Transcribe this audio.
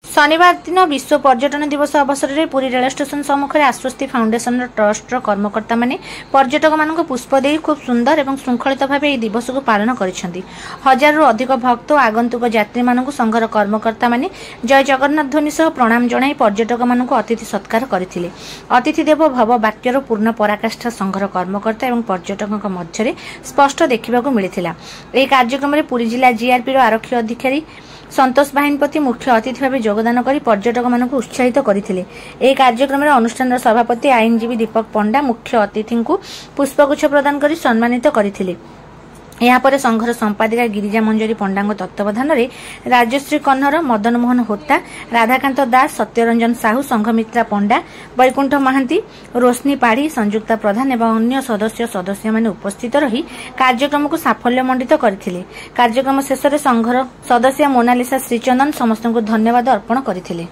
शनिवार दिन विश्व पर्यटन दिवस अवसर में पुरी रेल स्टेशन सम्मुखें आश्वस्ति फाउंडेशन ट्रस्ट कर्मकर्ता माने पर्यटक मानक पुष्प दे खूब सुंदर और श्रृंखलित भाव यह दिवस को पालन करिसेंती। हजारू अधिक भक्त और आगंतुक यात्री मानक संघर कर्मकर्ता माने जय जगन्नाथ ध्वनि सह प्रणाम जणाई पर्यटक मानक अतिथि सत्कार करथिले। अतिथि देव भव वाक्यर पूर्ण पराकाष्ठा संघर कर्मकर्ता और पर्यटक मध्य स्पष्ट देखा मिलता। यह कार्यक्रम में पुरी जिला जीआरपी आरक्षी अधिकारी संतोष बाहिनीपति मुख्य अतिथि भाव योगदान कर पर्यटक मानक उत्साहित करथिले। ए कार्यक्रम में अनुष्ठान सभापति आईनजीवी दीपक पंडा मुख्य अतिथि को पुष्पगुच्छ प्रदान कर सम्मानित करथिले। यापर संघर संपादिका गिरिजा मंजरी पंडा तत्वावधान में राजश्री कन्हर, मदन मोहन होता, राधाकांत दास, सत्यरंजन साहू, संघमित्रा पंडा, वैकुंठ महांती, रोशनी पाढ़ी, संयुक्ता प्रधान एवं अन्य सदस्य माने उपस्थित रही कार्यक्रम को साफल्यमंडित करथिले। कार्यक्रम शेष में संघर सदस्य मोनालिसा श्रीचंदन समस्त धन्यवाद अर्पण करथिले।